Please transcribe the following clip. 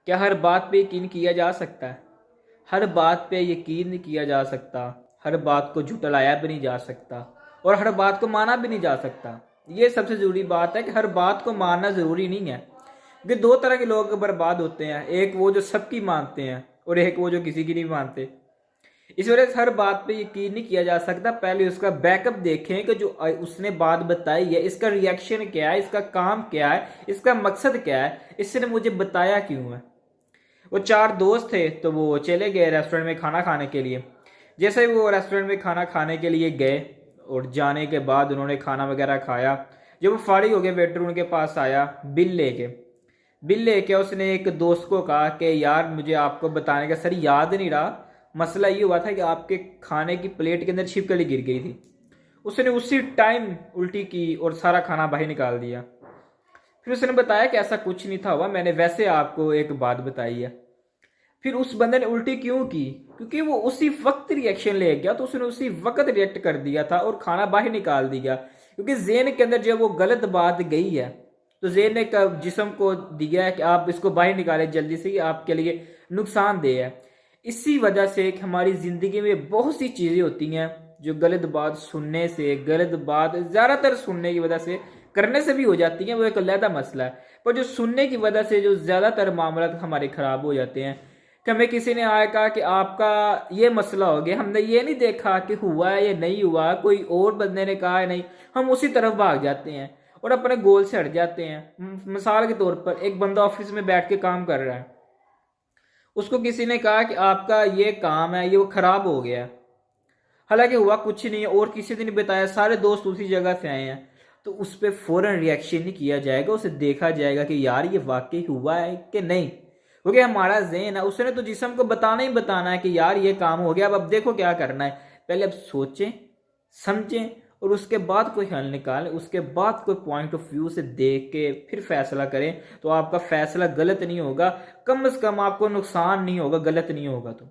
کیا ہر بات پہ یقین کیا جا سکتا ہے؟ ہر بات پہ یقین نہیں کیا جا سکتا، ہر بات کو جھٹلایا بھی نہیں جا سکتا، اور ہر بات کو مانا بھی نہیں جا سکتا۔ یہ سب سے ضروری بات ہے کہ ہر بات کو ماننا ضروری نہیں ہے، کیونکہ دو طرح کے لوگ برباد ہوتے ہیں، ایک وہ جو سب کی مانتے ہیں اور ایک وہ جو کسی کی نہیں مانتے۔ اس وجہ سے ہر بات پہ یقین نہیں کیا جا سکتا، پہلے اس کا بیک اپ دیکھیں کہ جو اس نے بات بتائی ہے اس کا ریئیکشن کیا ہے، اس کا کام کیا ہے، اس کا مقصد کیا ہے، اس نے مجھے بتایا کیوں ہے۔ وہ چار دوست تھے تو وہ چلے گئے ریسٹورنٹ میں کھانا کھانے کے لیے۔ جیسے ہی وہ ریسٹورنٹ میں کھانا کھانے کے لیے گئے اور جانے کے بعد انہوں نے کھانا وغیرہ کھایا، جب وہ فارغ ہو گئے ویٹر ان کے پاس آیا بل لے کے اس نے ایک دوست کو کہا کہ یار مجھے آپ کو بتانے کا سر یاد نہیں رہا، مسئلہ یہ ہوا تھا کہ آپ کے کھانے کی پلیٹ کے اندر چھپکلی گر گئی تھی۔ اس نے اسی ٹائم الٹی کی اور سارا کھانا باہر نکال دیا۔ پھر اس نے بتایا کہ ایسا کچھ نہیں تھا ہوا، میں نے ویسے آپ کو ایک بات بتائی ہے۔ پھر اس بندے نے الٹی کیوں کی؟ کیونکہ وہ اسی وقت ریئیکشن لے گیا، تو اس نے اسی وقت ریئیکٹ کر دیا تھا اور کھانا باہر نکال دیا، کیونکہ ذہن کے اندر جب وہ غلط بات گئی ہے تو ذہن نے جسم کو دیا ہے کہ آپ اس کو باہر نکالیں جلدی سے، یہ آپ کے لیے نقصان دہ ہے۔ اسی وجہ سے کہ ہماری زندگی میں بہت سی چیزیں ہوتی ہیں جو غلط بات سننے سے، غلط بات زیادہ تر سننے کی وجہ سے، کرنے سے بھی ہو جاتی ہیں، وہ ایک علیحدہ مسئلہ ہے، پر جو سننے کی وجہ سے جو زیادہ تر معاملات ہمارے خراب ہو جاتے ہیں، کہ ہمیں کسی نے آیا کہا کہ آپ کا یہ مسئلہ ہو گیا، ہم نے یہ نہیں دیکھا کہ ہوا ہے یا نہیں ہوا، کوئی اور بندے نے کہا ہے نہیں، ہم اسی طرف بھاگ جاتے ہیں اور اپنے گول سے ہٹ جاتے ہیں۔ مثال کے طور پر ایک بندہ آفس میں بیٹھ کے کام کر رہا ہے، اس کو کسی نے کہا کہ آپ کا یہ کام ہے یہ وہ خراب ہو گیا، حالانکہ ہوا کچھ نہیں ہے اور کسی نے نہیں بتایا، سارے دوست اسی جگہ سے آئے ہیں، تو اس پہ فوراً ریئیکشن نہیں کیا جائے گا، اسے دیکھا جائے گا کہ یار یہ واقعی ہوا ہے کہ نہیں، کیونکہ ہمارا ذہن ہے اس نے تو جسم کو بتانا ہی بتانا ہے کہ یار یہ کام ہو گیا، اب دیکھو کیا کرنا ہے۔ پہلے اب سوچیں سمجھیں اور اس کے بعد کوئی حل نکالیں، اس کے بعد کوئی پوائنٹ آف ویو سے دیکھ کے پھر فیصلہ کریں، تو آپ کا فیصلہ غلط نہیں ہوگا، کم از کم آپ کو نقصان نہیں ہوگا، غلط نہیں ہوگا تو